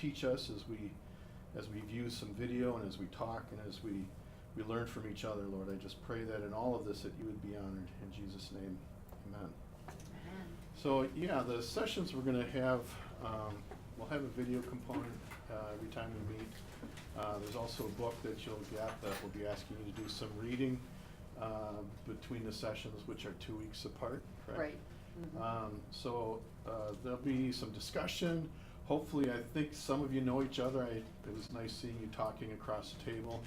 teach us as we view some video and as we talk and as we learn from each other, Lord. I just pray that in all of this that you would be honored. In Jesus' name, amen. Amen. So yeah, the sessions we're going to have, we'll have a video component every time we meet. There's also a book that you'll get that we'll be asking you to do some reading between the sessions, which are 2 weeks apart, correct? Right. Mm-hmm. So there'll be some discussion. Hopefully, I think some of you know each other. It was nice seeing you talking across the table.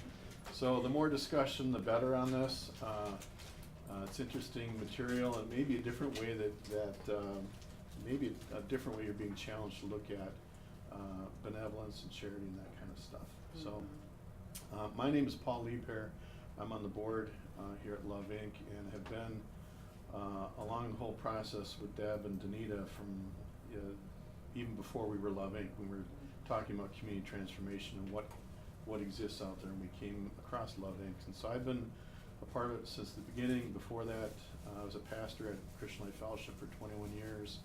So the more discussion, the better on this. It's interesting material and maybe a different way maybe a different way you're being challenged to look at benevolence and charity and that kind of stuff. Mm-hmm. So my name is Paul Liebherr. I'm on the board here at Love Inc. and have been along the whole process with Deb and Danita from even before we were Love Inc. when we were talking about community transformation and what exists out there, and we came across Love Inc. And so I've been a part of it since the beginning. Before that, I was a pastor at Christian Life Fellowship for 21 years.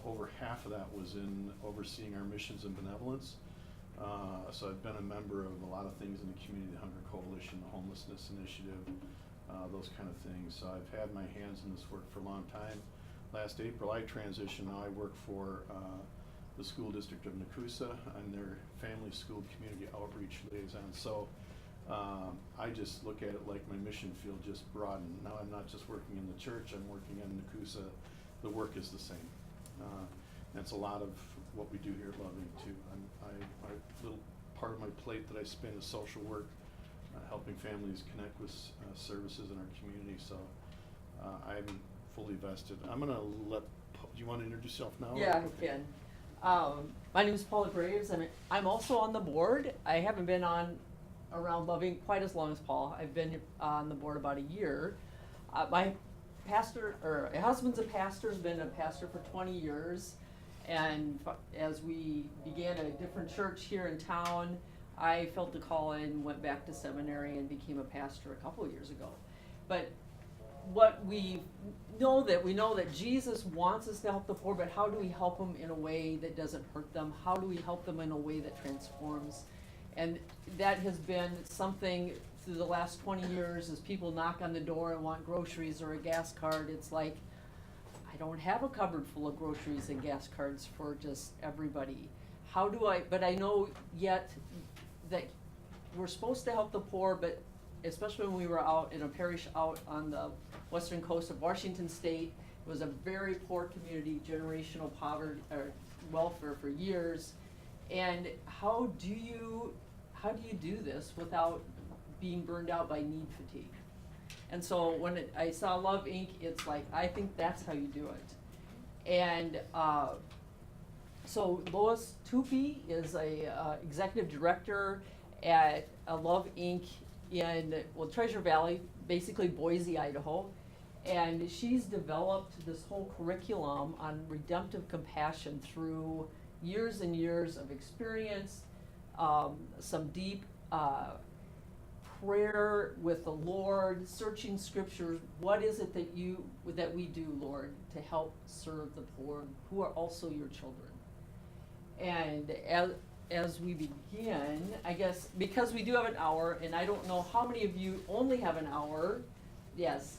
Over half of that was in overseeing our missions and benevolence. So I've been a member of a lot of things in the community, the Hunger Coalition, the Homelessness Initiative, those kind of things. So I've had my hands in this work for a long time. Last April I transitioned. Now I work for the school district of Nakusa. I'm their family school community outreach liaison. So I just look at it like my mission field just broadened. Now I'm not just working in the church, I'm working in Nakusa. The work is the same. That's a lot of what we do here at Love Inc. too. My little part of my plate that I spend is social work, helping families connect with services in our community. So I'm fully vested. I'm going to do you want to introduce yourself now? Yeah, I can. My name is Paulette Graves, and I'm also on the board. I haven't been around Love Inc. quite as long as Paul. I've been on the board about a year. My husband's a pastor, has been a pastor for 20 years. And as we began a different church here in town, I felt the call and went back to seminary and became a pastor a couple of years ago. But what we know that Jesus wants us to help the poor, but how do we help them in a way that doesn't hurt them? How do we help them in a way that transforms? And that has been something through the last 20 years as people knock on the door and want groceries or a gas card. It's like, I don't have a cupboard full of groceries and gas cards for just everybody. But I know yet that we're supposed to help the poor, but especially when we were out in a parish out on the western coast of Washington State, it was a very poor community, generational poverty or welfare for years. And how do you do this without being burned out by need fatigue? And so when I saw Love Inc., it's like, I think that's how you do it. And so Lois Tupyi is a executive director at Love Inc. in Treasure Valley, basically Boise, Idaho. And she's developed this whole curriculum on redemptive compassion through years and years of experience, some deep prayer with the Lord, searching scriptures. What is it that we do, Lord, to help serve the poor who are also your children? And as we begin, I guess, because we do have an hour, and I don't know how many of you only have an hour. Yes.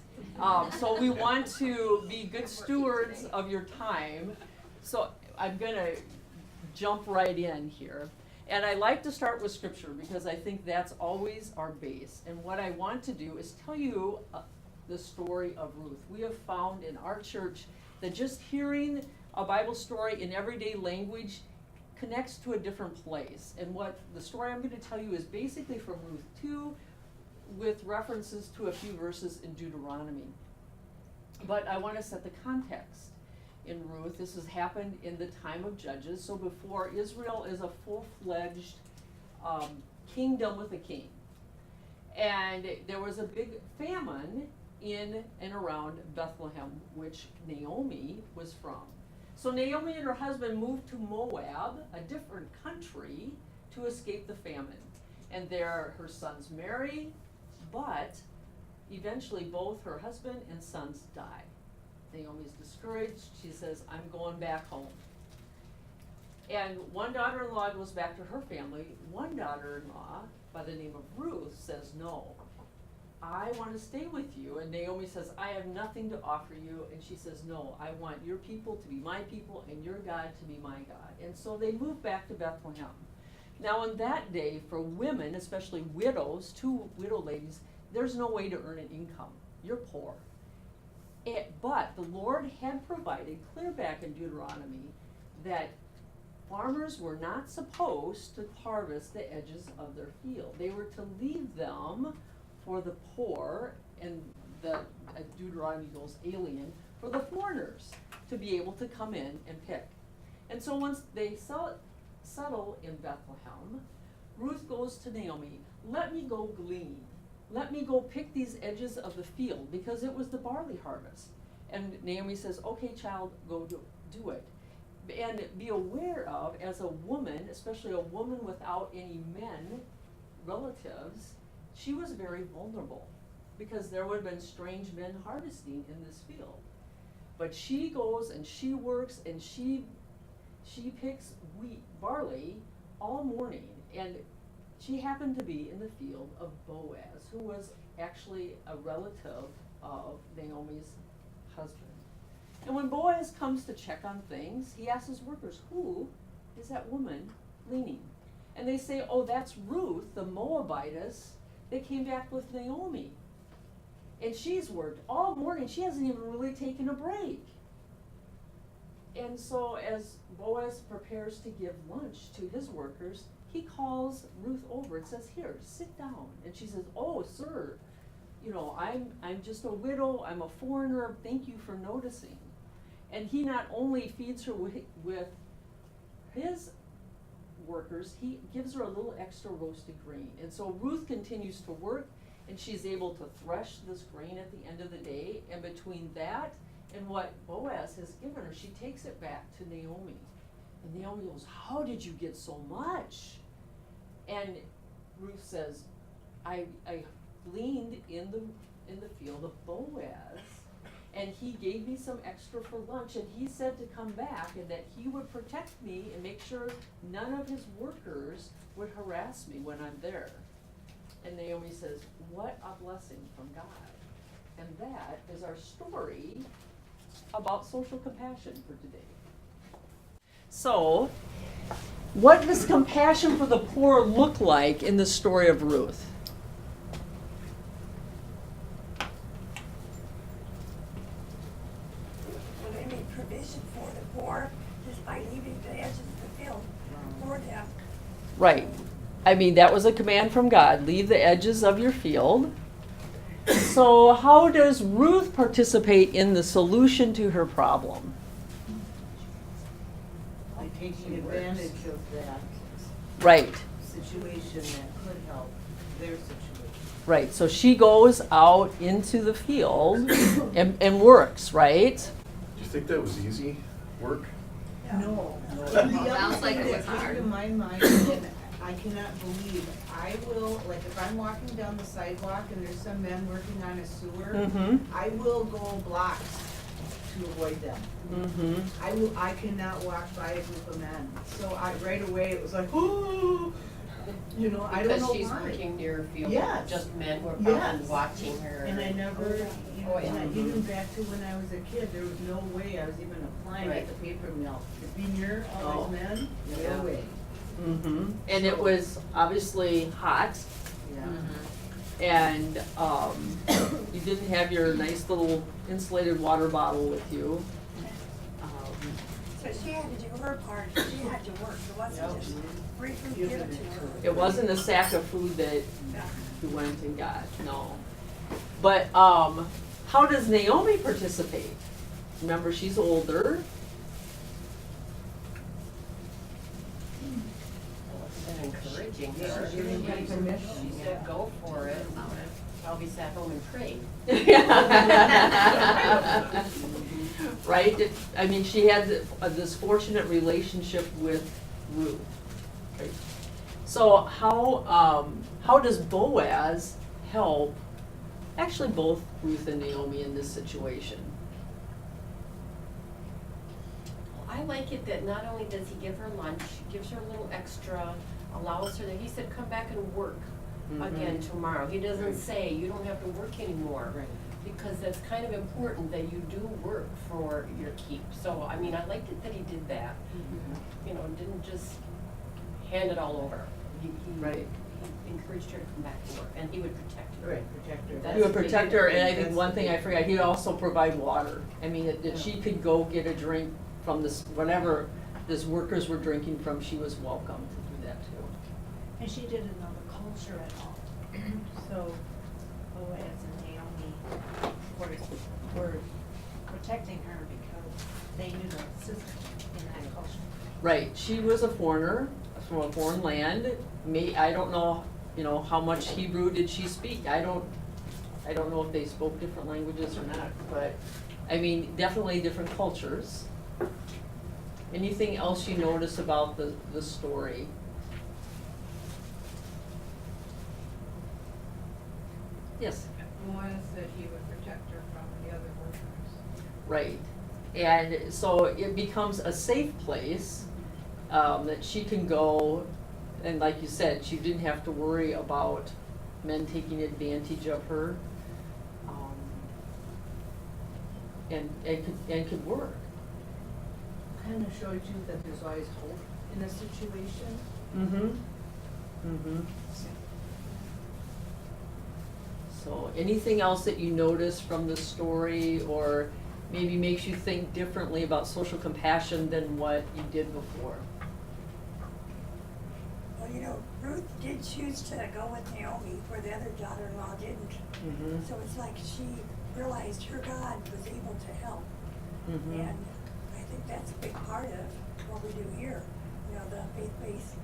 So we want to be good stewards of your time. So I'm going to jump right in here. And I like to start with scripture because I think that's always our base. And what I want to do is tell you the story of Ruth. We have found in our church that just hearing a Bible story in everyday language connects to a different place. And what the story I'm going to tell you is basically from Ruth 2 with references to a few verses in Deuteronomy. But I want to set the context. In Ruth, this has happened in the time of Judges, so before Israel is a full-fledged kingdom with a king. And there was a big famine in and around Bethlehem, which Naomi was from. So Naomi and her husband moved to Moab, a different country, to escape the famine. And there her sons marry, but eventually both her husband and sons die. Naomi's discouraged. She says, I'm going back home. And one daughter-in-law goes back to her family. One daughter-in-law, by the name of Ruth, says, no, I want to stay with you. And Naomi says, I have nothing to offer you. And she says, no, I want your people to be my people and your God to be my God. And so they move back to Bethlehem. Now in that day, for women, especially widows, 2 widow ladies, there's no way to earn an income. You're poor. But the Lord had provided, clear back in Deuteronomy, that farmers were not supposed to harvest the edges of their field. They were to leave them for the poor, and the Deuteronomy goes alien, for the foreigners to be able to come in and pick. And so once they settle in Bethlehem, Ruth goes to Naomi, let me go glean. Let me go pick these edges of the field, because it was the barley harvest. And Naomi says, okay, child, go do it. And be aware of, as a woman, especially a woman without any men, relatives, she was very vulnerable, because there would have been strange men harvesting in this field. But she goes and she works and she picks barley all morning, and she happened to be in the field of Boaz, who was actually a relative of Naomi's husband. And when Boaz comes to check on things, he asks his workers, who is that woman gleaning? And they say, oh, that's Ruth, the Moabitess, that came back with Naomi. And she's worked all morning. She hasn't even really taken a break. And so as Boaz prepares to give lunch to his workers, he calls Ruth over and says, here, sit down. And she says, oh, sir, you know, I'm just a widow. I'm a foreigner. Thank you for noticing. And he not only feeds her with his workers, he gives her a little extra roasted grain. And so Ruth continues to work, and she's able to thresh this grain at the end of the day. And between that and what Boaz has given her, she takes it back to Naomi. And Naomi goes, how did you get so much? And Ruth says, I gleaned in the field of Boaz, and he gave me some extra for lunch, and he said to come back and that he would protect me and make sure none of his workers would harass me when I'm there. And Naomi says, what a blessing from God. And that is our story about social compassion for today. So, what does compassion for the poor look like in the story of Ruth? Well, they made provision for the poor just by leaving the edges of the field for them. Right. I mean, that was a command from God. Leave the edges of your field. So how does Ruth participate in the solution to her problem? By taking advantage of that Right. situation that could help their situation. Right. So she goes out into the field and works, right? Do you think that was easy work? No. Sounds like it was Came hard. to my mind, and I cannot believe, I will, like if I'm walking down the sidewalk and there's some men working on a sewer, Mm-hmm. I will go blocks to avoid them. Mm-hmm. I cannot walk by a group of men. So right away it was like, oh, you know, I don't know Because she's why. working near a field, Yes. just men were probably Yes. watching her. And I never, you know, Oh, yeah. even back to when I was a kid, there was no way I was even applying Right. at the paper mill. To be near all Oh. these men, Yeah. no way. Mm-hmm. And it was obviously hot, Yeah. Mhm. and you didn't have your nice little insulated water bottle with you. So she had to do her part, she had to work, it wasn't just free food given to her. It wasn't a sack of food that Yeah. you went and got, no. But how does Naomi participate? Remember, she's older. And encouraging Yeah, her. she didn't get permission. She said, go for it. Probably sat home and prayed. Right? I mean, she had this fortunate relationship with Ruth. Right? So how does Boaz help, actually both Ruth and Naomi in this situation? I I like it that not only does he give her lunch, gives her a little extra, allows her that, he said, come back and work again tomorrow. He doesn't say, you don't have to work anymore. Right. Because that's kind of important that you do work for your keep. So, I mean, I liked it that he did that. You know, didn't just hand it all over. He Right. he encouraged her to come back to work, and he would protect her. Right, protect her. That's He would a big protect her, and I think That's one the thing I big- forgot, he'd also provide water. I mean, that she could go get a drink from this, whatever this workers were drinking from, she was welcome to do that too. And she didn't know the culture at all. So Boaz and Naomi were protecting her because they knew the system in that culture. Right, she was a foreigner from a foreign land. I don't know, you know, how much Hebrew did she speak? I don't know if they spoke different languages or not, but, I mean, definitely different cultures. Anything else you notice about the story? Yes? One is that he would protect her from the other workers. Right, and so it becomes a safe place, that she can go, and like you said, she didn't have to worry about men taking advantage of her, and could work. Kind of showed you that there's always hope in a situation. So anything else that you notice from the story, or maybe makes you think differently about social compassion than what you did before? Well, you know, Ruth did choose to go with Naomi where the other daughter-in-law didn't. So it's like she realized her God was able to help. And I think that's a big part of what we do here, you know, the faith-based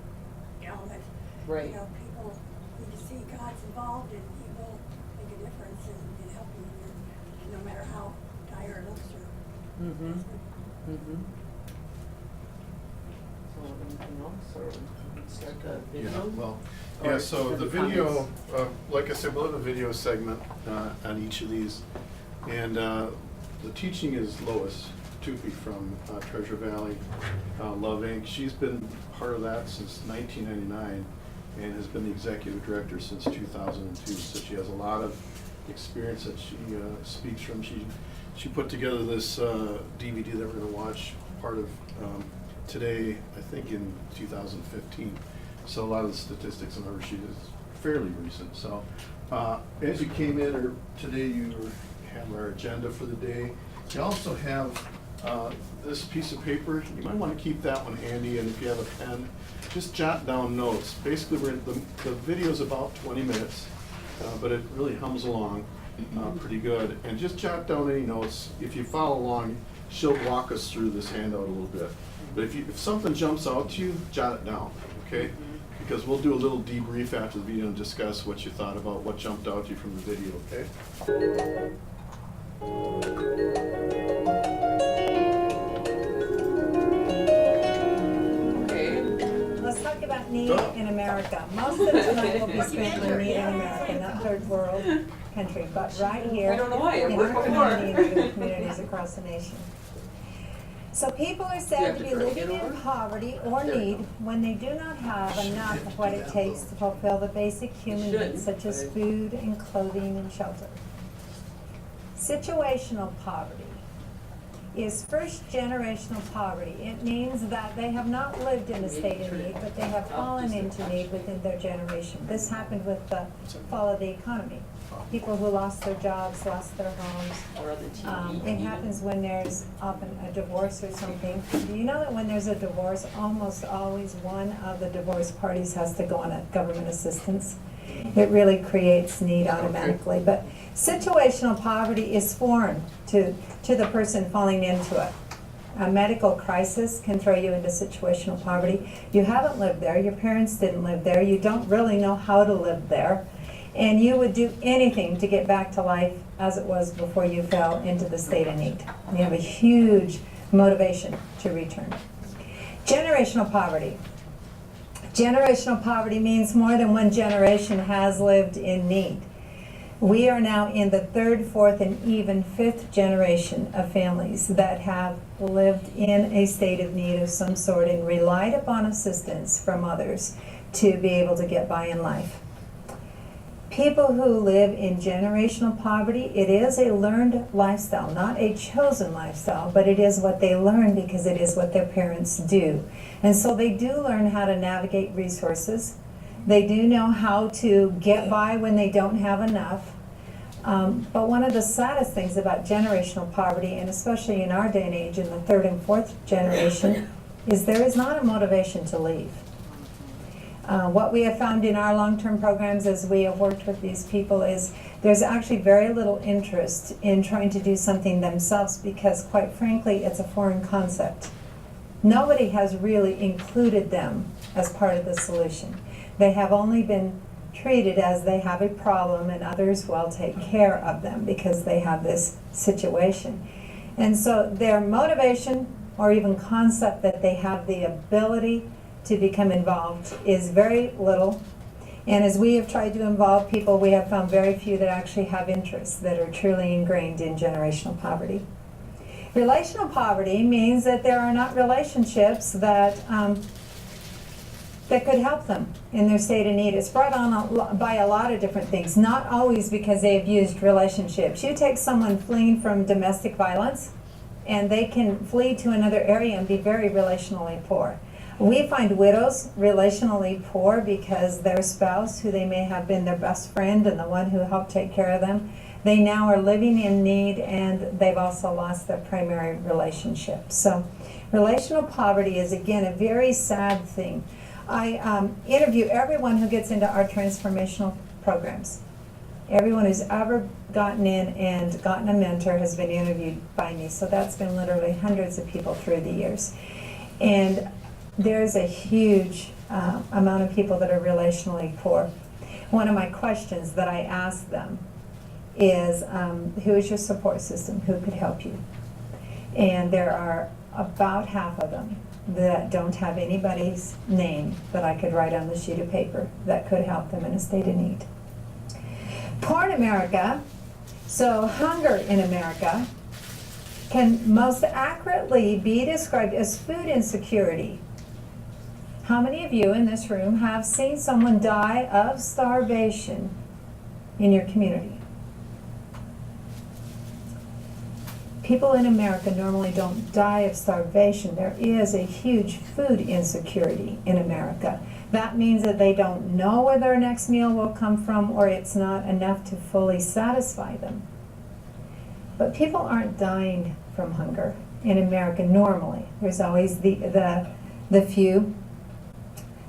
element. Right. You know, people need to see God's involved and He will make a difference in helping you, no matter how dire it looks or. So anything else, or we can start the video? Yeah, Or so the the video, like I said, we'll have a video segment on each of these. And the teaching is Lois Tupyi from Treasure Valley Love Inc. She's been part of that since 1999 and has been the executive director since 2002. So she has a lot of experience that she speaks from. She put together this DVD that we're going to watch part of today, I think in 2015. So a lot of the statistics on her sheet is fairly recent. So as you came in, or today you have our agenda for the day. You also have this piece of paper. You might want to keep that one handy, and if you have a pen, just jot down notes. Basically, the video's about 20 minutes, but it really hums along pretty good. And just jot down any notes. If you follow along, she'll walk us through this handout a little bit. But if something jumps out to you, jot it down, okay? Because we'll do a little debrief after the video and discuss what you thought about what jumped out to you from the video, okay? Okay. Let's talk about need in America. Most of the time will be spent on need in America, not third world country, but right here I don't know why, it in worked our before. community and other communities across the nation. So people are You said have to to be try to living get in over? poverty or There we need go. when they do not have enough of what it takes to fulfill the basic human shouldn't, needs such as but- food and clothing and shelter. Situational poverty is first generational poverty. It means that they have not lived in a state of need, but they have fallen into need within their generation. This happened with the fall of the economy. People who lost their jobs, lost their homes. Or other TV. It happens when there's often a divorce or something. Do you know that when there's a divorce, almost always one of the divorced parties has to go on a government assistance? It really creates need automatically, but situational poverty is foreign to the person falling into it. A medical crisis can throw you into situational poverty. You haven't lived there, your parents didn't live there, you don't really know how to live there, and you would do anything to get back to life as it was before you fell into the state of need. You have a huge motivation to return. Generational poverty. Generational poverty means more than one generation has lived in need. We are now in the third, fourth, and even fifth generation of families that have lived in a state of need of some sort and relied upon assistance from others to be able to get by in life. People who live in generational poverty, it is a learned lifestyle, not a chosen lifestyle, but it is what they learn because it is what their parents do. And so they do learn how to navigate resources. They do know how to get by when they don't have enough. But one of the saddest things about generational poverty, and especially in our day and age, in the third and fourth generation, is there is not a motivation to leave. What we have found in our long-term programs as we have worked with these people is there's actually very little interest in trying to do something themselves because, quite frankly, it's a foreign concept. Nobody has really included them as part of the solution. They have only been treated as they have a problem and others will take care of them because they have this situation. And so their motivation or even concept that they have the ability to become involved is very little. And as we have tried to involve people, we have found very few that actually have interests that are truly ingrained in generational poverty. Relational poverty means that there are not relationships that could help them in their state of need. It's brought on by a lot of different things, not always because they abused relationships. You take someone fleeing from domestic violence, and they can flee to another area and be very relationally poor. We find widows relationally poor because their spouse, who they may have been their best friend and the one who helped take care of them, they now are living in need and they've also lost their primary relationship. So relational poverty is, again, a very sad thing. I interview everyone who gets into our transformational programs. Everyone who's ever gotten in and gotten a mentor has been interviewed by me. So that's been literally hundreds of people through the years. And there's a huge amount of people that are relationally poor. One of my questions that I ask them is, who is your support system? Who could help you? And there are about half of them that don't have anybody's name that I could write on the sheet of paper that could help them in a state of need. Poor in America, so hunger in America, can most accurately be described as food insecurity. How many of you in this room have seen someone die of starvation in your community? People in America normally don't die of starvation. There is a huge food insecurity in America. That means that they don't know where their next meal will come from, or it's not enough to fully satisfy them. But people aren't dying from hunger in America normally. There's always the few.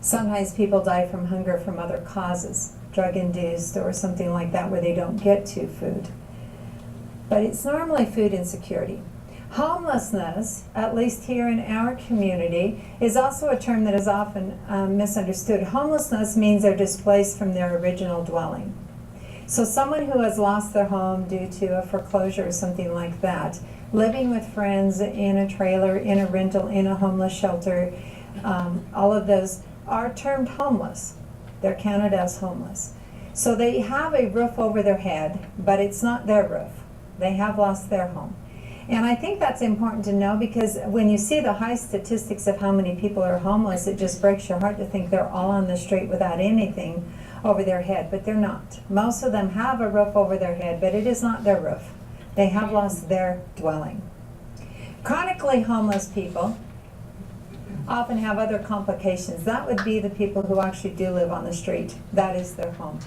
Sometimes people die from hunger from other causes, drug-induced or something like that, where they don't get to food. But it's normally food insecurity. Homelessness, at least here in our community, is also a term that is often misunderstood. Homelessness means they're displaced from their original dwelling. So someone who has lost their home due to a foreclosure or something like that, living with friends in a trailer, in a rental, in a homeless shelter, all of those are termed homeless. They're counted as homeless. So they have a roof over their head, but it's not their roof. They have lost their home. And I think that's important to know, because when you see the high statistics of how many people are homeless, it just breaks your heart to think they're all on the street without anything over their head, but they're not. Most of them have a roof over their head, but it is not their roof. They have lost their dwelling. Chronically homeless people often have other complications. That would be the people who actually do live on the street. That is their home.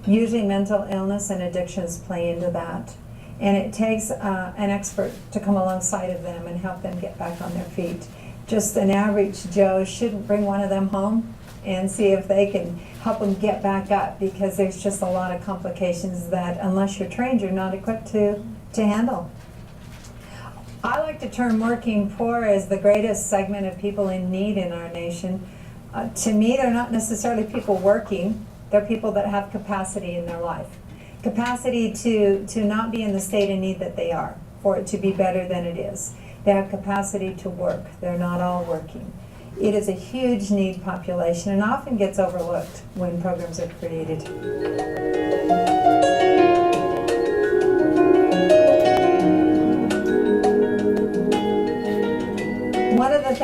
Usually mental illness and addictions play into that. And it takes an expert to come alongside of them and help them get back on their feet. Just an average Joe shouldn't bring one of them home and see if they can help them get back up, because there's just a lot of complications that, unless you're trained, you're not equipped to handle. I like to term working poor as the greatest segment of people in need in our nation. To me, they're not necessarily people working. They're people that have capacity in their life. Capacity to not be in the state of need that they are, for it to be better than it is. They have capacity to work. They're not all working. It is a huge need population and often gets overlooked when programs are created.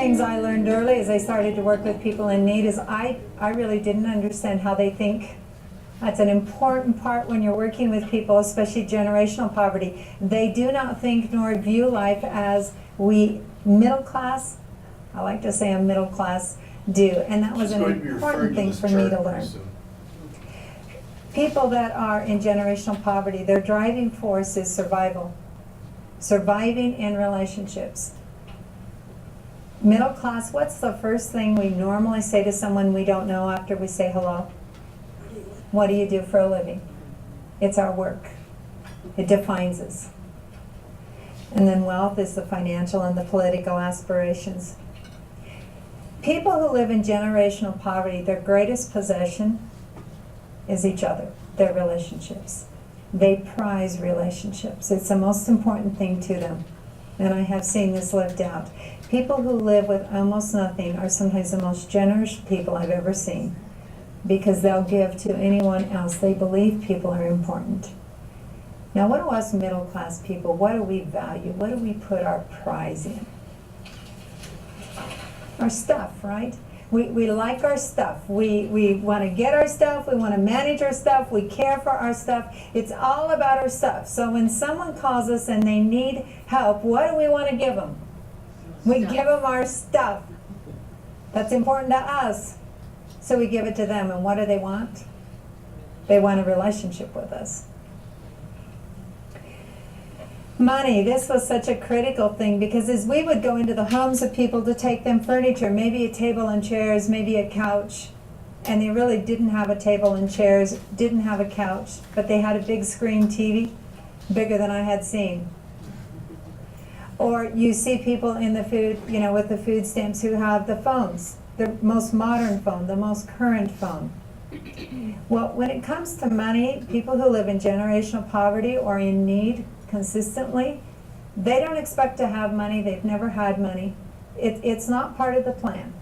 things I learned early as I started to work with people in need is I really didn't understand how they think. That's an important part when you're working with people, especially generational poverty. They do not think nor view life as we middle class, I like to say I'm middle class, do. And that was She's an going to be important referring to thing this for me to chart learn. pretty soon. People that are in generational poverty, their driving force is survival. Surviving in relationships. Middle class, what's the first thing we normally say to someone we don't know after we say hello? What do you do for a living? It's our work. It defines us. And then wealth is the financial and the political aspirations. People who live in generational poverty, their greatest possession is each other, their relationships. They prize relationships. It's the most important thing to them. And I have seen this lived out. People who live with almost nothing are sometimes the most generous people I've ever seen, because they'll give to anyone else. They believe people are important. Now, what do us middle class people, what do we value? What do we put our prize in? Our stuff, right? We like our stuff. We want to get our stuff. We want to manage our stuff. We care for our stuff. It's all about our stuff. So when someone calls us and they need help, what do we want to give them? We give them our stuff. That's important to us. So we give it to them. And what do they want? They want a relationship with us. Money, this was such a critical thing, because as we would go into the homes of people to take them furniture, maybe a table and chairs, maybe a couch, and they really didn't have a table and chairs, didn't have a couch, but they had a big screen TV, bigger than I had seen. Or you see people in the food, you know, with the food stamps who have the phones, the most modern phone, the most current phone. Well, when it comes to money, people who live in generational poverty or in need consistently, they don't expect to have money. They've never had money. It's not part of the plan.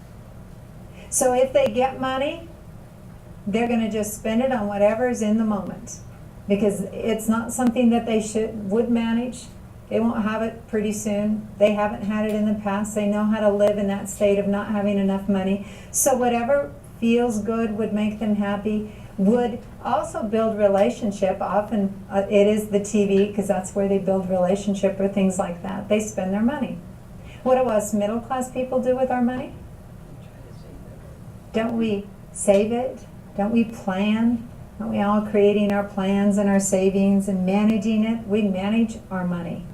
So if they get money, they're going to just spend it on whatever's in the moment, because it's not something that they would manage. They won't have it pretty soon. They haven't had it in the past. They know how to live in that state of not having enough money. So whatever feels good, would make them happy, would also build relationship. Often it is the TV, because that's where they build relationship, or things like that. They spend their money. What do us middle class people do with our money? Don't we save it? Don't we plan? Aren't we all creating our plans and our savings and managing it? We manage our money.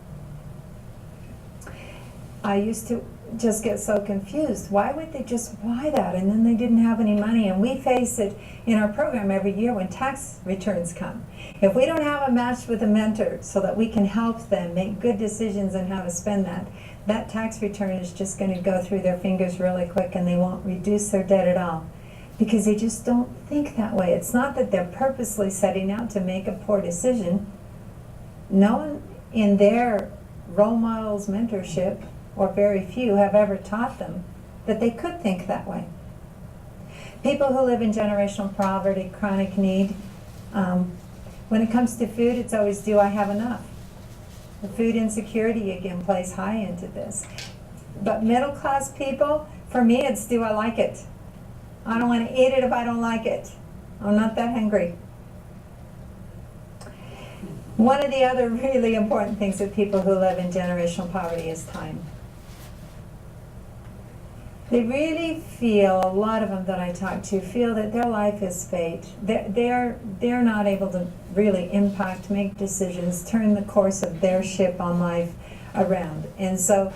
I used to just get so confused. Why would they just buy that and then they didn't have any money? And we face it in our program every year when tax returns come. If we don't have a match with a mentor so that we can help them make good decisions on how to spend that tax return is just going to go through their fingers really quick, and they won't reduce their debt at all, because they just don't think that way. It's not that they're purposely setting out to make a poor decision. No one in their role models' mentorship, or very few, have ever taught them that they could think that way. People who live in generational poverty, chronic need, when it comes to food, it's always, do I have enough? The food insecurity, again, plays high into this. But middle class people, for me, it's, do I like it? I don't want to eat it if I don't like it. I'm not that hungry. One of the other really important things with people who live in generational poverty is time. They really feel, a lot of them that I talk to, feel that their life is fate. They're not able to really impact, make decisions, turn the course of their ship on life around. And so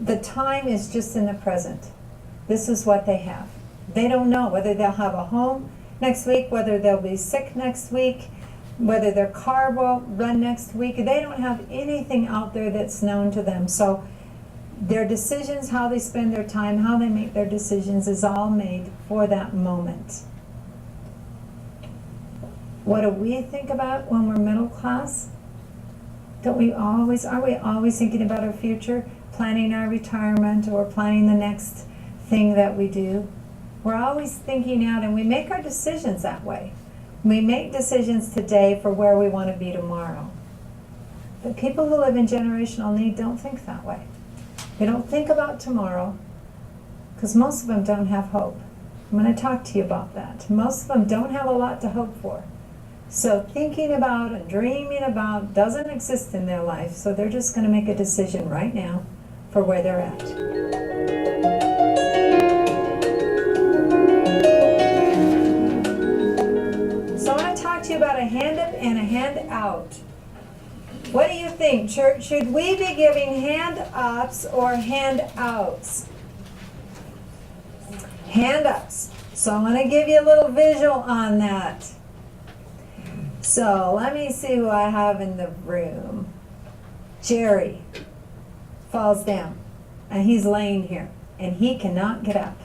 the time is just in the present. This is what they have. They don't know whether they'll have a home next week, whether they'll be sick next week, whether their car will run next week. They don't have anything out there that's known to them. So their decisions, how they spend their time, how they make their decisions, is all made for that moment. What do we think about when we're middle class? Are we always thinking about our future, planning our retirement, or planning the next thing that we do? We're always thinking out, and we make our decisions that way. We make decisions today for where we want to be tomorrow. But people who live in generational need don't think that way. They don't think about tomorrow. because most of them don't have hope. I'm going to talk to you about that. Most of them don't have a lot to hope for. So thinking about and dreaming about doesn't exist in their life, so they're just going to make a decision right now for where they're at. So I want to talk to you about a hand up and a hand out. What do you think, church? Should we be giving hand ups or hand outs? Hand ups. So I want to give you a little visual on that. So let me see who I have in the room. Jerry falls down and he's laying here and he cannot get up.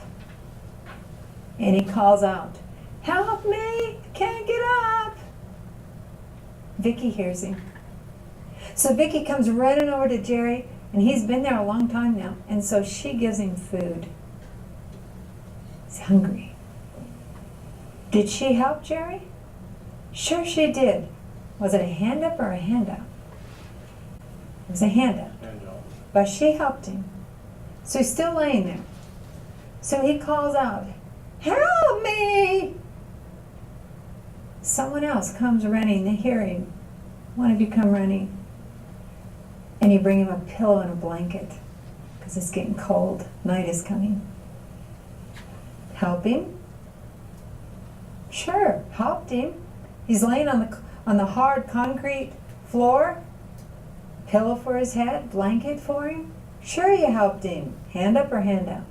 And he calls out, "Help me, can't get up." Vicky hears him. So Vicky comes running over to Jerry, and he's been there a long time now, and so she gives him food. He's hungry. Did she help Jerry? Sure she did. Was it a hand up or a hand out? It was a hand up. But she helped him. So he's still laying there. So he calls out, "Help me!" Someone else comes running. They hear him. One of you come running. And you bring him a pillow and a blanket because it's getting cold. Night is coming. Help him? Sure, helped him. He's laying on the hard concrete floor. Pillow for his head, blanket for him. Sure, you helped him. Hand up or hand out?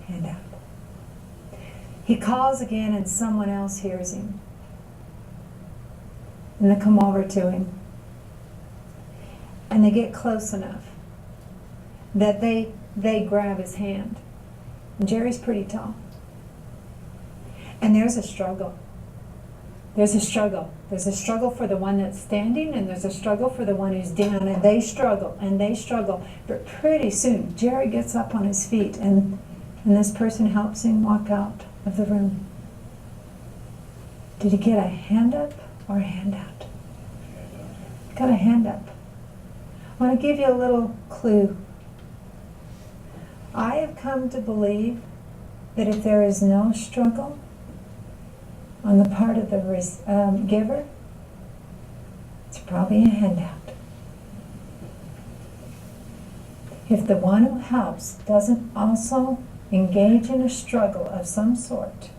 Hand out. He calls again and someone else hears him. And they come over to him. And they get close enough that they grab his hand. And Jerry's pretty tall. And there's a struggle. There's a struggle. There's a struggle for the one that's standing, and there's a struggle for the one who's down, and they struggle, and they struggle. But pretty soon, Jerry gets up on his feet, and this person helps him walk out of the room. Did he get a hand up or a hand out? Got a hand up. I want to give you a little clue. I have come to believe that if there is no struggle on the part of the giver, it's probably a handout. If the one who helps doesn't also engage in a struggle of some sort,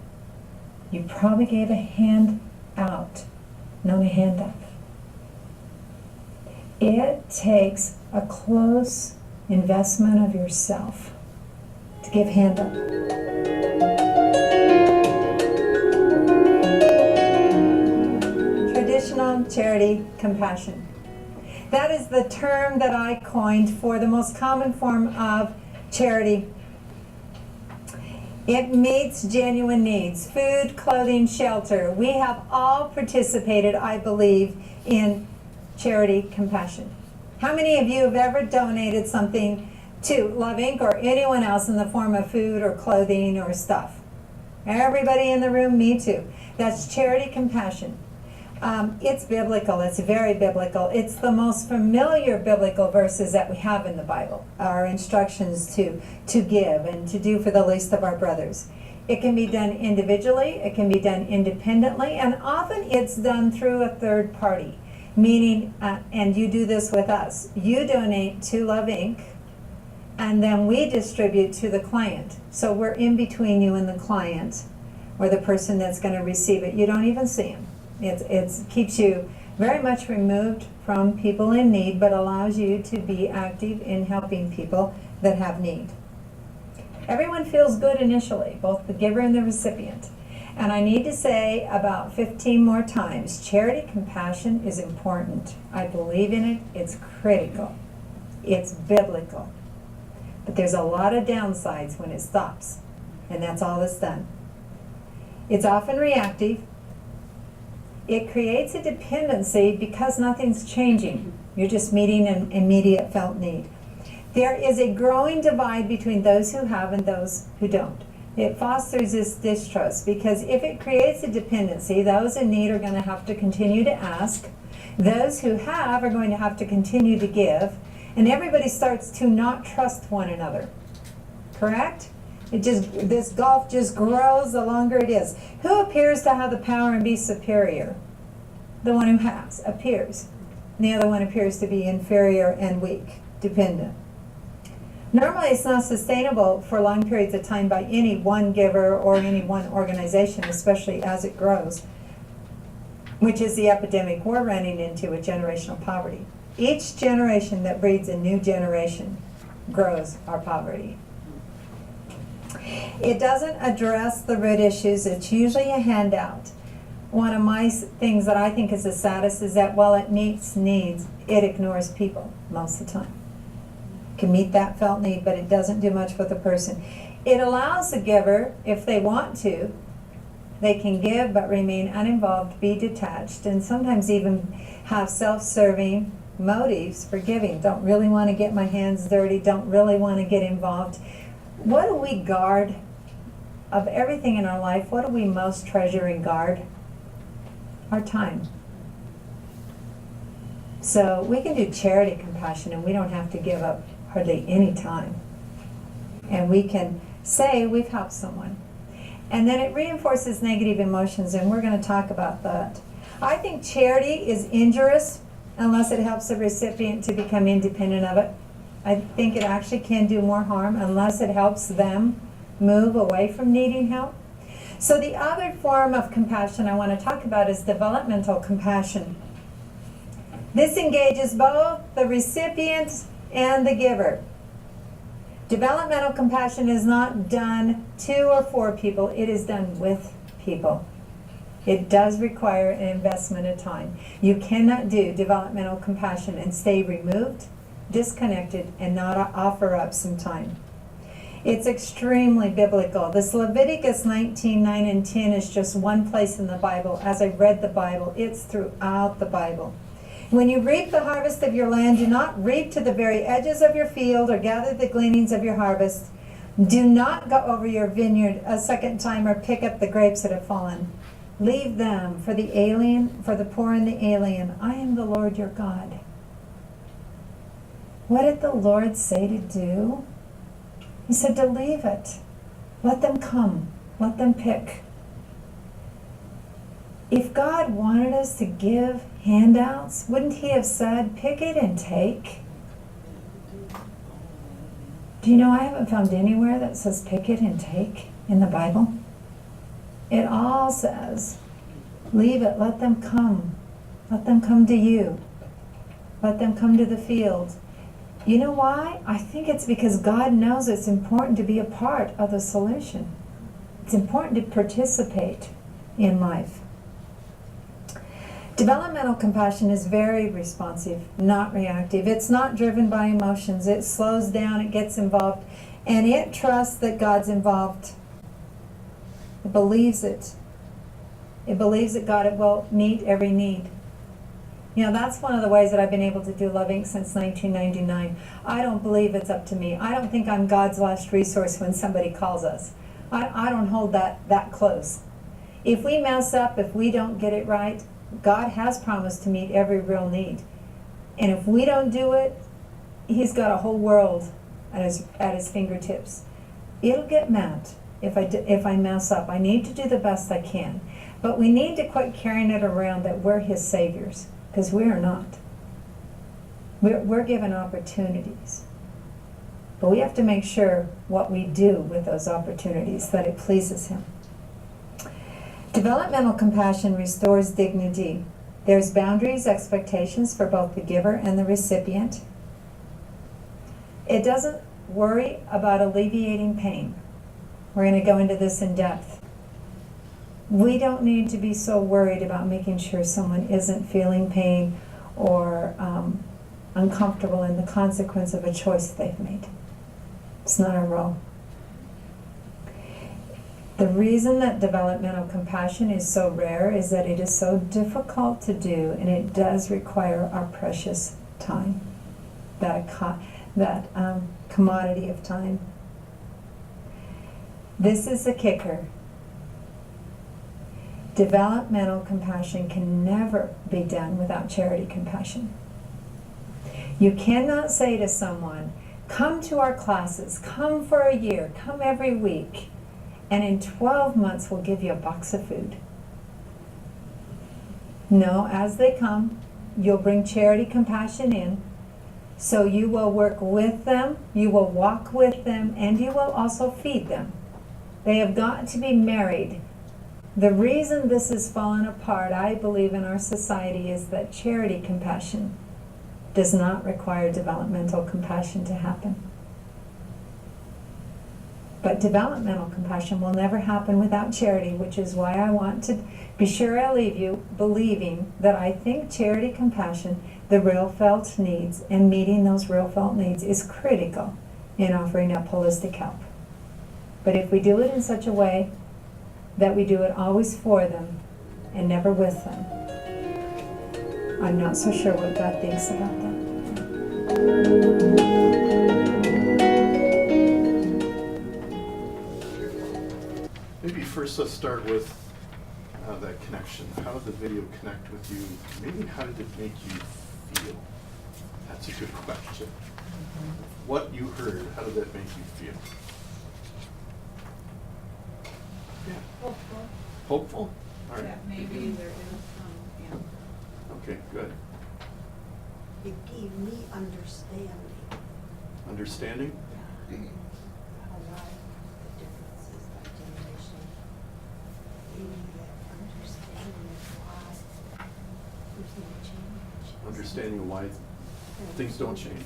you probably gave a hand out, not a hand up. It takes a close investment of yourself to give hand up. Traditional charity compassion. That is the term that I coined for the most common form of charity. It meets genuine needs: food, clothing, shelter. We have all participated, I believe, in charity compassion. How many of you have ever donated something to Love Inc. or anyone else in the form of food or clothing or stuff? Everybody in the room, me too. That's charity compassion. It's biblical. It's very biblical. It's the most familiar biblical verses that we have in the Bible, our instructions to give and to do for the least of our brothers. It can be done individually. It can be done independently, and often it's done through a third party. Meaning, and you do this with us, you donate to Love Inc., and then we distribute to the client. So we're in between you and the client, or the person that's going to receive it. You don't even see them. It keeps you very much removed from people in need, but allows you to be active in helping people that have need. Everyone feels good initially, both the giver and the recipient. And I need to say about 15 more times, charity compassion is important. I believe in it. It's critical. It's biblical. But there's a lot of downsides when it stops. And that's all it's done. It's often reactive. It creates a dependency because nothing's changing. You're just meeting an immediate felt need. There is a growing divide between those who have and those who don't. It fosters this distrust because if it creates a dependency, those in need are going to have to continue to ask. Those who have are going to have to continue to give. And everybody starts to not trust one another. correct? This gulf just grows the longer it is. Who appears to have the power and be superior? The one who has, appears. And the other one appears to be inferior and weak, dependent. Normally, it's not sustainable for long periods of time by any one giver or any one organization, especially as it grows, which is the epidemic we're running into with generational poverty. Each generation that breeds a new generation grows our poverty. It doesn't address the root issues. It's usually a handout. One of my things that I think is the saddest is that while it meets needs, it ignores people most of the time. It can meet that felt need, but it doesn't do much for the person. It allows the giver, if they want to, they can give but remain uninvolved, be detached, and sometimes even have self-serving motives for giving. Don't really want to get my hands dirty, don't really want to get involved. What do we guard? Of everything in our life, what do we most treasure and guard? Our time. So we can do charity compassion and we don't have to give up hardly any time. And we can say we've helped someone. And then it reinforces negative emotions, and we're going to talk about that. I think charity is injurious unless it helps the recipient to become independent of it. I think it actually can do more harm unless it helps them move away from needing help. So the other form of compassion I want to talk about is developmental compassion. This engages both the recipient and the giver. Developmental compassion is not done to or for people, it is done with people. It does require an investment of time. You cannot do developmental compassion and stay removed, disconnected, and not offer up some time. It's extremely biblical. This Leviticus 19:9 and 10 is just one place in the Bible. As I read the Bible, it's throughout the Bible. When you reap the harvest of your land, do not reap to the very edges of your field or gather the gleanings of your harvest. Do not go over your vineyard a second time or pick up the grapes that have fallen. Leave them for the alien, for the poor and the alien. I am the Lord your God. What did the Lord say to do? He said to leave it. Let them come. Let them pick. If God wanted us to give handouts, wouldn't he have said, pick it and take? Do you know I haven't found anywhere that says pick it and take in the Bible? It all says, leave it, let them come. Let them come to you. Let them come to the field. You know why? I think it's because God knows it's important to be a part of the solution. It's important to participate in life. Developmental compassion is very responsive, not reactive. It's not driven by emotions. It slows down, it gets involved, and it trusts that God's involved. It believes it. It believes that God will meet every need. You know, that's one of the ways that I've been able to do Love Inc. since 1999. I don't believe it's up to me. I don't think I'm God's last resource when somebody calls us. I don't hold that close. If we mess up, if we don't get it right, God has promised to meet every real need. And if we don't do it, he's got a whole world at his fingertips. It'll get mad if I mess up. I need to do the best I can. But we need to quit carrying it around that we're his saviors, because we are not. We're given opportunities. But we have to make sure what we do with those opportunities, that it pleases him. Developmental compassion restores dignity. There's boundaries, expectations for both the giver and the recipient. It doesn't worry about alleviating pain. We're going to go into this in depth. We don't need to be so worried about making sure someone isn't feeling pain or uncomfortable in the consequence of a choice they've made. It's not our role. The reason that developmental compassion is so rare is that it is so difficult to do, and it does require our precious time, that commodity of time. This is the kicker. Developmental compassion can never be done without charity compassion. You cannot say to someone, come to our classes, come for a year, come every week, and in 12 months we'll give you a box of food. No, as they come, you'll bring charity compassion in. So you will work with them, you will walk with them, and you will also feed them. They have got to be married. The reason this has fallen apart, I believe, in our society is that charity compassion does not require developmental compassion to happen. But developmental compassion will never happen without charity, which is why I want to be sure I leave you believing that I think charity compassion, the real felt needs, and meeting those real felt needs is critical in offering up holistic help. But if we do it in such a way that we do it always for them and never with them, I'm not so sure what God thinks about that. Maybe first let's start with that connection. How did the video connect with you? Maybe how did it make you feel? That's a good question. What you heard, how did that make you feel? Yeah. Hopeful Hopeful? All right. that maybe there is some, Okay, good. It gave me understanding Understanding? how wide the differences by generation. Gave me that understanding of why there's no change. Understanding why things don't change.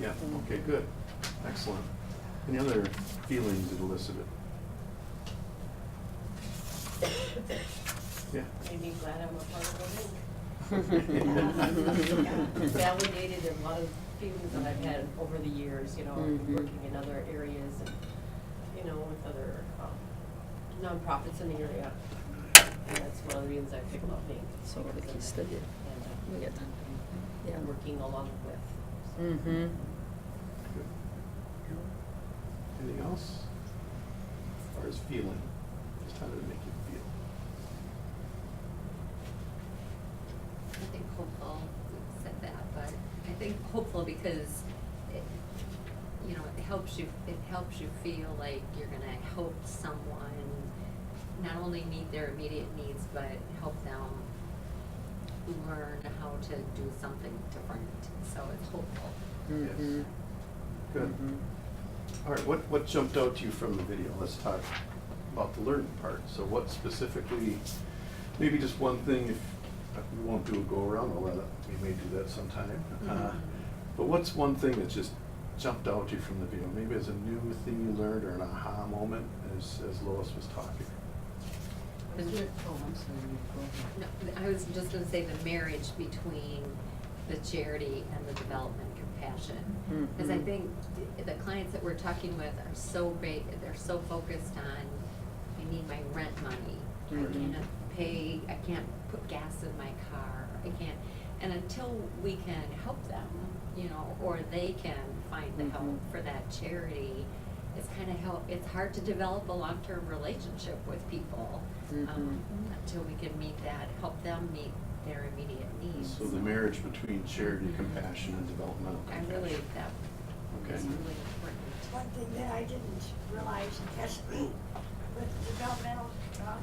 Yeah, okay, good. Excellent. Any other feelings it elicited? Yeah. Made me glad I'm a part of the link. Validated a lot of feelings that I've had over the years, working in other areas and, with other nonprofits in the area. And that's one of the reasons I picked up Link. So because the of case that. study. And, We get that. Yeah. working along with. Mm-hmm. Good. Anything else? As far as feeling, just how did it make you feel? I think hopeful, we said that, but I think hopeful because it, it helps you feel like you're gonna help someone not only meet their immediate needs, but help them learn how to do something different, so it's hopeful. Mm-hmm. Yes. Good. All right, what jumped out to you from the video? Let's talk about the learning part. So what specifically, maybe just one thing, if we won't do a go around, we may do that sometime. But what's one thing that just jumped out to you from the video? Maybe as a new thing you learned or an aha moment as Lois was talking. No, I was just gonna say the marriage between the charity and the development compassion. Because I think the clients that we're talking with are so big, they're so focused on, I need my rent money. I can't put gas in my car, I can't. And until we can help them, or they can find the help for that charity, it's hard to develop a long-term relationship with people until we can help them meet their immediate needs. So the marriage between charity, compassion, and developmental I compassion. really, that Okay. is really important. One thing that I didn't realize, especially with developmental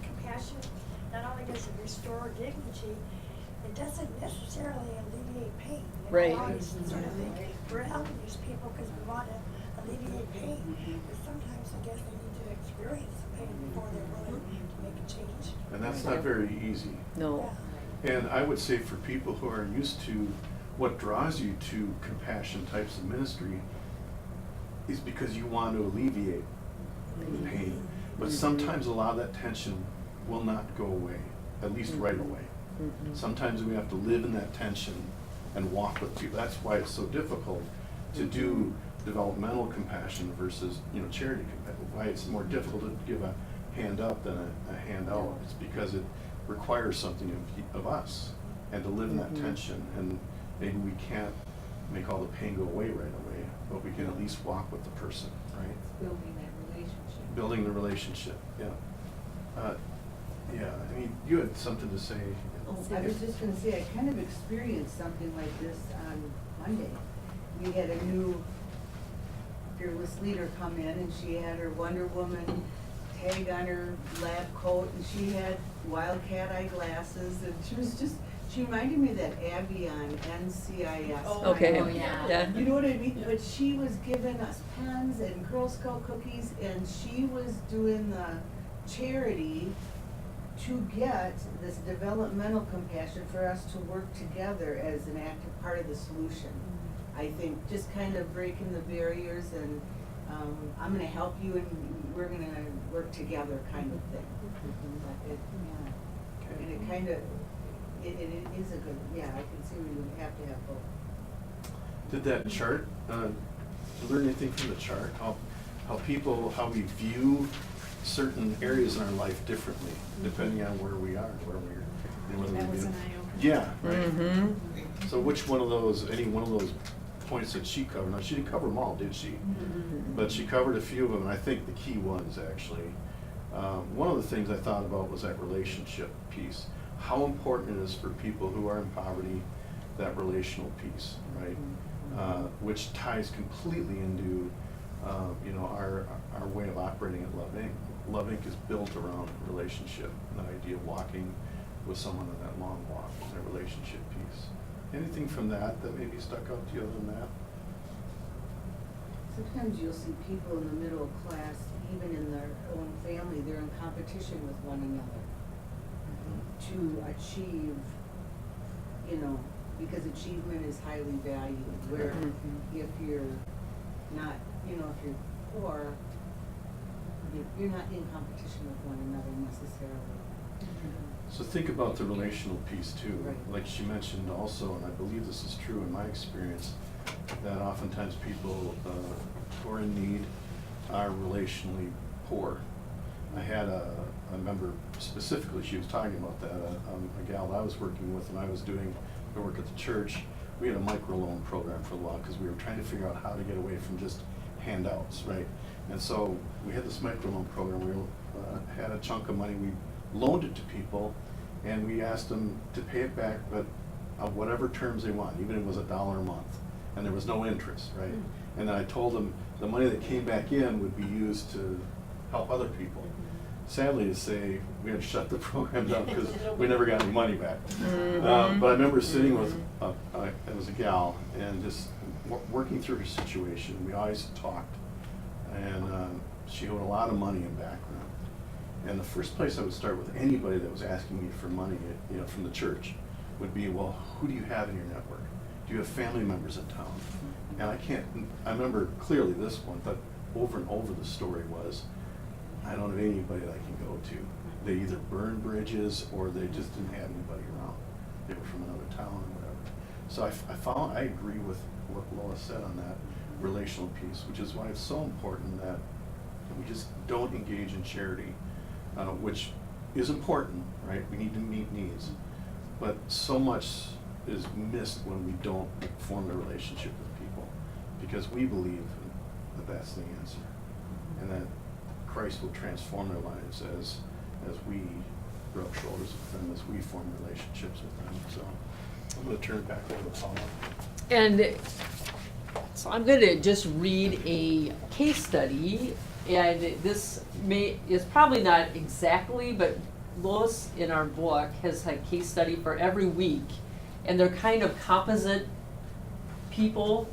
compassion, not only does it restore dignity, it doesn't necessarily alleviate pain. Right. I always sort of think we're helping these people because we want to alleviate pain, but sometimes I guess they need to experience the pain before they're willing to make a change. And that's not very easy. No. And I would say for people who are used to what draws you to compassion types of ministry is because you want to alleviate the pain. But sometimes a lot of that tension will not go away, at least right away. Sometimes we have to live in that tension and walk with people. That's why it's so difficult to do developmental compassion versus charity compassion. Why it's more difficult to give a hand up than a hand out. It's because it requires something of us, and to live in that tension. And maybe we can't make all the pain go away right away, but we can at least walk with the person, right? Building that relationship. Building the relationship, yeah. I mean, you had something to say. I was just gonna say, I kind of experienced something like this on Monday. We had a new fearless leader come in, and she had her Wonder Woman tag on her lab coat, and she had wildcat eyeglasses, and she reminded me of that Abby on NCIS. Oh, Okay. Oh, yeah. Yeah. You know what I mean? But she was giving us pens and Girl Scout cookies, and she was doing the charity to get this developmental compassion for us to work together as an active part of the solution. I think just kind of breaking the barriers and I'm gonna help you and we're gonna work together kind of thing. But it, yeah, and it kind of, it is a good, yeah, I can see where you would have to have both. Did that chart, did you learn anything from the chart? How we view certain areas in our life differently, depending on where we are, whether That was we- an eye-opener. Yeah, right. Mm-hmm. So which one of those, any one of those points that she covered? Now, she didn't cover them all, did she? But she covered a few of them, and I think the key ones, actually. One of the things I thought about was that relationship piece. How important it is for people who are in poverty, that relational piece, right? Which ties completely into, our way of operating at Love Inc. Love Inc. is built around relationship, the idea of walking with someone on that long walk, that relationship piece. Anything from that maybe stuck out to you other than that? Sometimes you'll see people in the middle class, even in their own family, they're in competition with one another to achieve, because achievement is highly valued, where if you're not, if you're poor, you're not in competition with one another necessarily. So think about the relational piece too. Right. Like she mentioned also, and I believe this is true in my experience, that oftentimes people who are in need are relationally poor. I had a member specifically, she was talking about that, a gal I was working with, and I was doing the work at the church. We had a microloan program for a while because we were trying to figure out how to get away from just handouts, right? And so we had this microloan program. We had a chunk of money. We loaned it to people, and we asked them to pay it back, but on whatever terms they want, even if it was $1 a month, and there was no interest, right? And then I told them the money that came back in would be used to help other people. Sadly to say, we had to shut the program down because we never got any money back. But I remember sitting with, it was a gal, and just working through her situation. We always talked, and she owed a lot of money in background. And the first place I would start with anybody that was asking me for money, from the church, would be, well, who do you have in your network? Do you have family members in town? And I remember clearly this one, but over and over the story was, I don't have anybody that I can go to. They either burned bridges or they just didn't have anybody around. They were from another town or whatever. So I agree with what Lois said on that relational piece, which is why it's so important that we just don't engage in charity, which is important, right? We need to meet needs. But so much is missed when we don't form a relationship with people, because we believe that that's the answer, and that Christ will transform their lives as we rub shoulders with them, as we form relationships with them. So I'm going to turn it back over to Paula. And so I'm going to just read a case study, and this is probably not exactly, but Lois in our book has a case study for every week, and they're kind of composite people,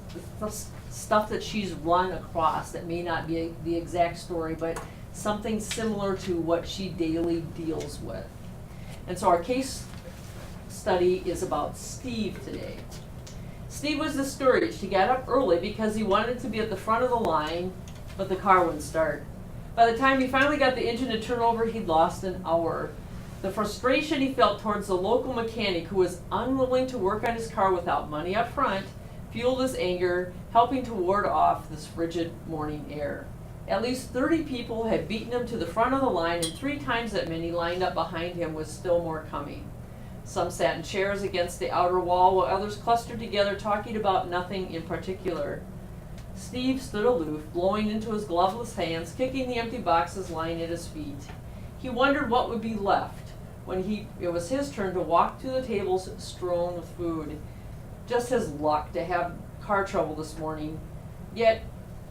stuff that she's run across that may not be the exact story, but something similar to what she daily deals with. And so our case study is about Steve today. Steve was discouraged. He got up early because he wanted to be at the front of the line, but the car wouldn't start. By the time he finally got the engine to turn over, he'd lost an hour. The frustration he felt towards the local mechanic who was unwilling to work on his car without money up front fueled his anger, helping to ward off this frigid morning air. At least 30 people had beaten him to the front of the line, and 3 times that many lined up behind him with still more coming. Some sat in chairs against the outer wall, while others clustered together talking about nothing in particular. Steve stood aloof, blowing into his gloveless hands, kicking the empty boxes lying at his feet. He wondered what would be left when it was his turn to walk to the tables strewn with food. Just his luck to have car trouble this morning. Yet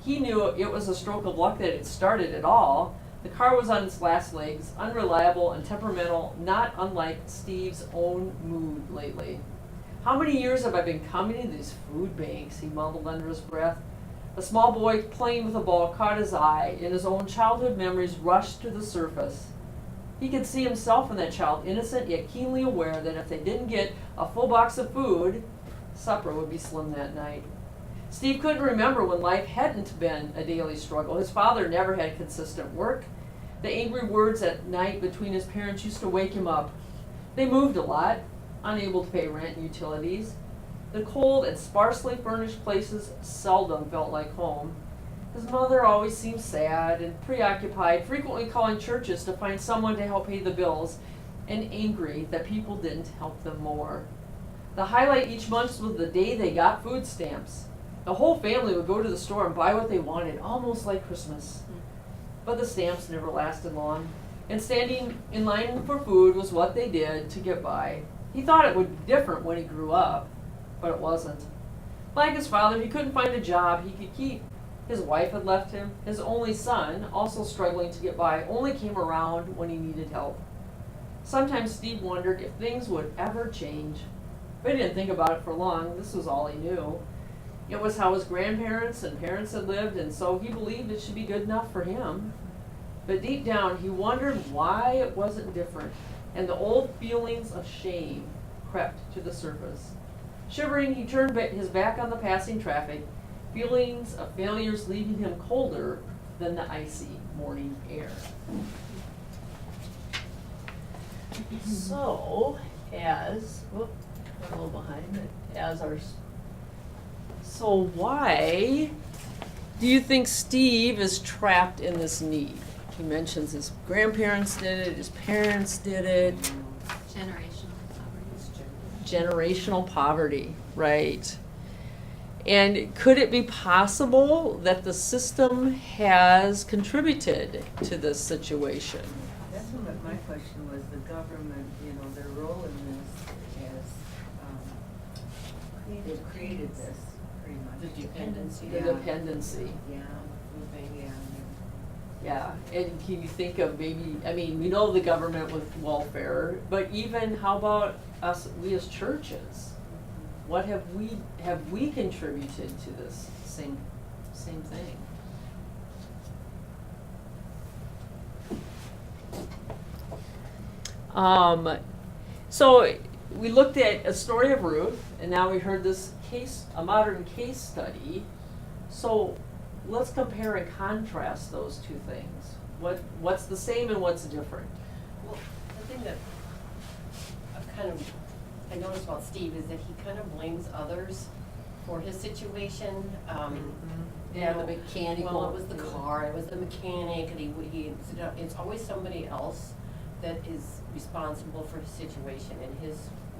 He knew it was a stroke of luck that it started at all. The car was on its last legs, unreliable and temperamental, not unlike Steve's own mood lately. How many years have I been coming to these food banks, he mumbled under his breath. A small boy playing with a ball caught his eye, and his own childhood memories rushed to the surface. He could see himself in that child, innocent yet keenly aware that if they didn't get a full box of food, supper would be slim that night. Steve couldn't remember when life hadn't been a daily struggle. His father never had consistent work. The angry words at night between his parents used to wake him up. They moved a lot, unable to pay rent and utilities. The cold and sparsely furnished places seldom felt like home. His mother always seemed sad and preoccupied, frequently calling churches to find someone to help pay the bills, and angry that people didn't help them more. The highlight each month was the day they got food stamps. The whole family would go to the store and buy what they wanted, almost like Christmas. But the stamps never lasted long, and standing in line for food was what they did to get by. He thought it would be different when he grew up, but it wasn't. Like his father, he couldn't find a job he could keep. His wife had left him. His only son, also struggling to get by, only came around when he needed help. Sometimes Steve wondered if things would ever change. But he didn't think about it for long. This was all he knew. It was how his grandparents and parents had lived, and so he believed it should be good enough for him. But deep down, he wondered why it wasn't different, and the old feelings of shame crept to the surface. Shivering, he turned his back on the passing traffic, feelings of failures leaving him colder than the icy morning air. So, whoop, I'm a little behind it, so why do you think Steve is trapped in this need? He mentions his grandparents did it, his parents did it. Generational poverty, right. And could it be possible that the system has contributed to this situation? That's what my question was, the government, their role in this has, they've created this, pretty much. The dependency. The dependency. Yeah. Moving, Yeah, and can you think of maybe, we know the government with welfare, but even how about us, we as churches? What have we contributed to this same thing? So we looked at a story of Ruth, and now we heard this a modern case study. So let's compare and contrast those two things. What's the same and what's different? Well, the thing that I noticed about Steve is that he kind of blames others for his situation. Yeah, the mechanical. Well, it was the car, it was the mechanic, and it's always somebody else that is responsible for his situation in his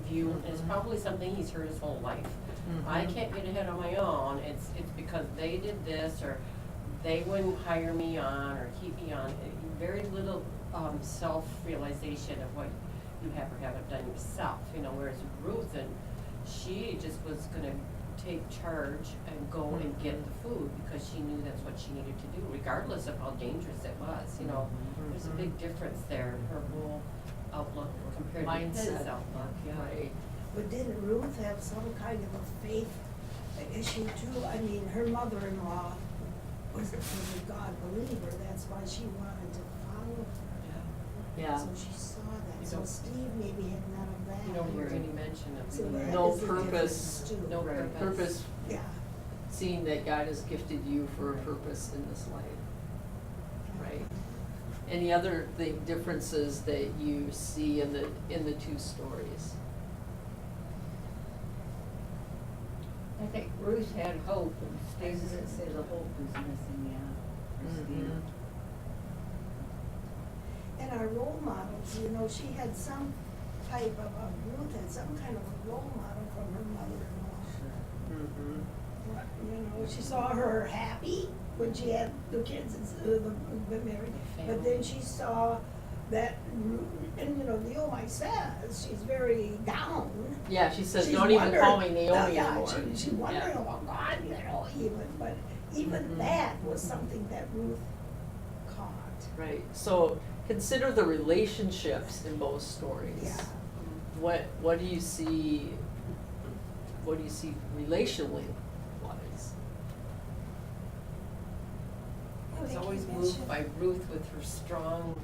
view, and it's probably something he's heard his whole life. I can't get ahead on my own, it's because they did this, or they wouldn't hire me on, or keep me on. Very little self-realization of what you have or haven't done yourself, whereas Ruth, and she just was gonna take charge and go and get the food because she knew that's what she needed to do, regardless of how dangerous it was, There's a big difference there in her whole outlook compared to his Mindset. outlook, yeah. Right. But didn't Ruth have some kind of a faith issue too? Her mother-in-law was a God believer, that's why she wanted to follow her. Yeah. So she saw that, You so don't- Steve maybe had none of that. You don't hear any mention of So it. that No is a purpose. difference, too. No Right. purpose. Yeah. Seeing that God has gifted you for a purpose in this life. Right. Any other differences that you see in the two stories? I think Ruth had hope, and Steve said the hope was missing, for Steve. And our role models, she had some type of, Ruth had some kind of a role model from her mother-in-law. She saw her happy when she had the kids and been married, but then she saw that, and the Naomi says she's very down. Yeah, she says, She's don't even call me wondering- Naomi yeah, anymore. She's wondering about God, even, but even that was something that Ruth caught. Right, so consider the relationships in both stories. Yeah. What do you see relationally wise? I was think you always moved mentioned- by Ruth with her strong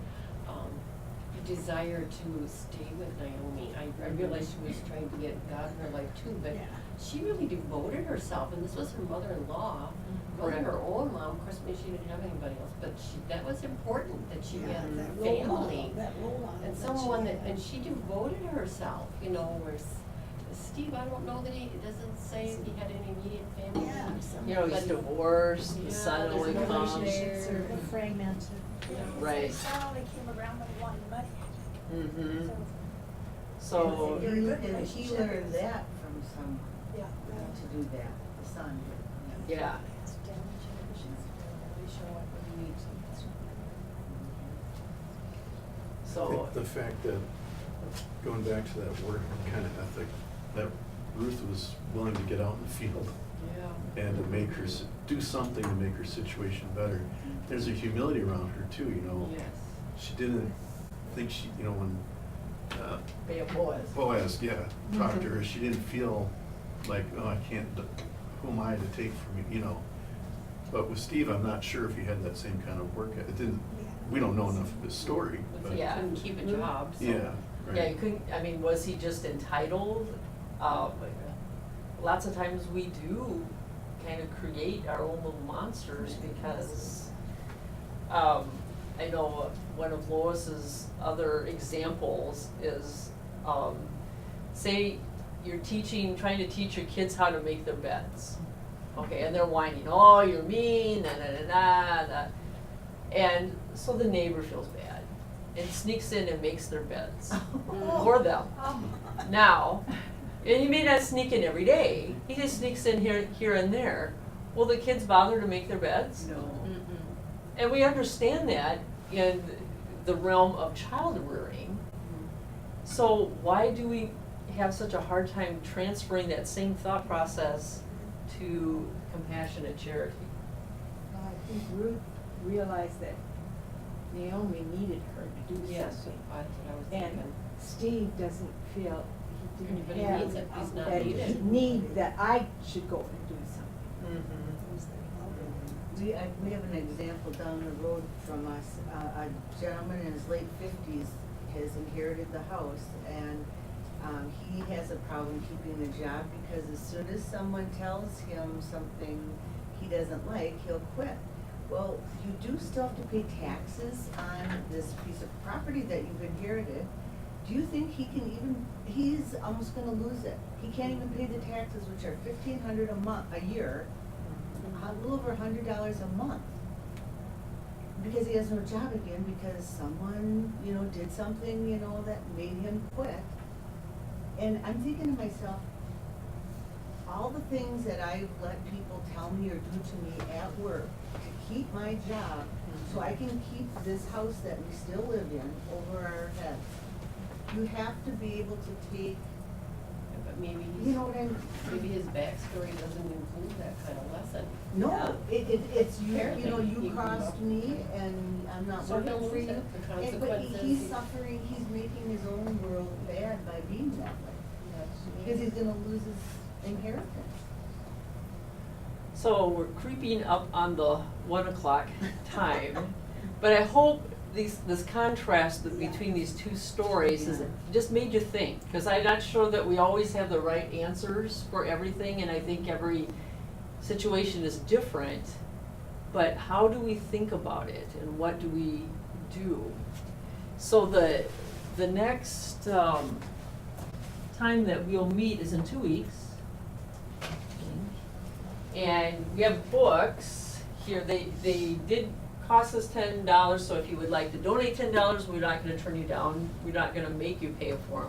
desire to stay with Naomi. I realized she was trying to get God in her life too, but Yeah. she really devoted herself, and this was her mother-in-law. It wasn't her own mom, of course, maybe she didn't have anybody else, but that was important, that she Yeah, had that a role model, family. that role model And that she someone that, had. and she devoted herself, you know, whereas Steve, I don't know that it doesn't say he had any immediate family. Yeah, You know, he's But- divorced, the Yeah, son there's only no comes. relationships or- They're fragmented. Yeah. Right. Son only came around when he wanted money, I think. Mm-hmm, So, so, Very good And he relationship. learned that from someone, yeah. to do that, the son. yeah, It's down generations, they show up when you need something. I so, think the fact that, going back to that work kind of ethic, that Ruth was willing to get out in the field Yeah. and to make her, do something to make her situation better. There's a humility around her too, you know. Yes. She didn't think you know, when Boaz, yeah, talked to her, she didn't feel like, oh, I can't, who am I to take from you, you know. But with Steve, I'm not sure if he had that same kind of work. It didn't, we don't know enough of his story, but, He Yeah. couldn't keep a job, so. yeah, yeah, you right. couldn't, I mean, was he just entitled? Lots of times we do kind of create our own little monsters because, I know one of Lois's other examples is, say you're trying to teach your kids how to make their beds. Okay, and they're whining, oh, you're mean, da. And so the neighbor feels bad and sneaks in and makes their beds for them. Now, and he may not sneak in every day, he just sneaks in here and there. Will the kids bother to make their beds? No. And we understand that in the realm of child rearing. So why do we have such a hard time transferring that same thought process to compassionate charity? Well, I think Ruth realized that Naomi needed her to do Yes, something. that's what I was And thinking. Steve doesn't feel he But he didn't needs it. have He's not that needed. need that I should go and do something. Mm-hmm. We have an example down the road from us. A gentleman in his late 50s has inherited the house, and he has a problem keeping the job because as soon as someone tells him something he doesn't like, he'll quit. Well, you do still have to pay taxes on this piece of property that you've inherited. Do you think he can he's almost gonna lose it. He can't even pay the taxes, which are $1,500 a year, a little over $100 a month. Because he has no job again, because someone, did something, that made him quit. And I'm thinking to myself, all the things that I've let people tell me or do to me at work to keep my job, so I can keep this house that we still live in over our heads. You have to be able to take, But maybe you know what I mean? maybe his backstory doesn't include that kind of lesson. No, it's you Parenting. you crossed me and I'm not So he'll working for lose you. it, the But consequences. he's suffering, he's making his own world bad by being that way. Because he's gonna lose his inheritance. So we're creeping up on the 1 o'clock time, but I hope this contrast between these two stories is just made you think, because I'm not sure that we always have the right answers for everything, and I think every situation is different. But how do we think about it, and what do we do? So the next time that we'll meet is in 2 weeks. And we have books here, they did cost us $10, so if you would like to donate $10, we're not gonna turn you down, we're not gonna make you pay for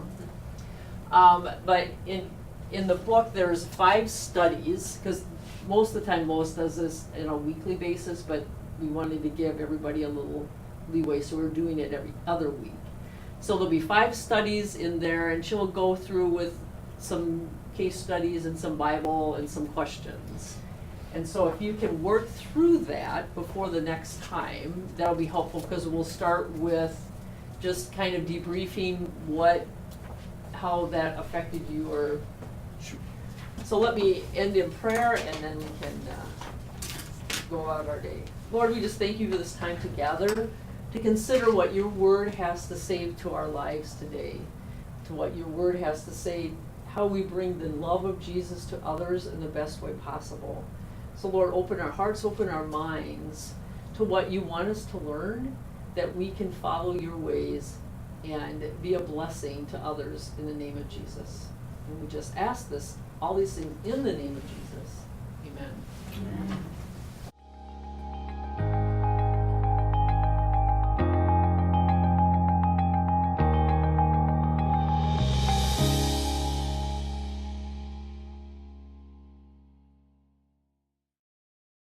them. But in the book, there's 5 studies, because most of the time Lois does this on a weekly basis, but we wanted to give everybody a little leeway, so we're doing it every other week. So there'll be 5 studies in there, and she'll go through with some case studies and some Bible and some questions. And so if you can work through that before the next time, that'll be helpful, because we'll start with just kind of debriefing how that affected you, or, so let me end in prayer and then we can, go about our day. Lord, we just thank you for this time together to consider what your word has to say to our lives today, to what your word has to say, how we bring the love of Jesus to others in the best way possible. So Lord, open our hearts, open our minds to what you want us to learn, that we can follow your ways and be a blessing to others in the name of Jesus. And we just ask all these things in the name of Jesus. Amen. Amen.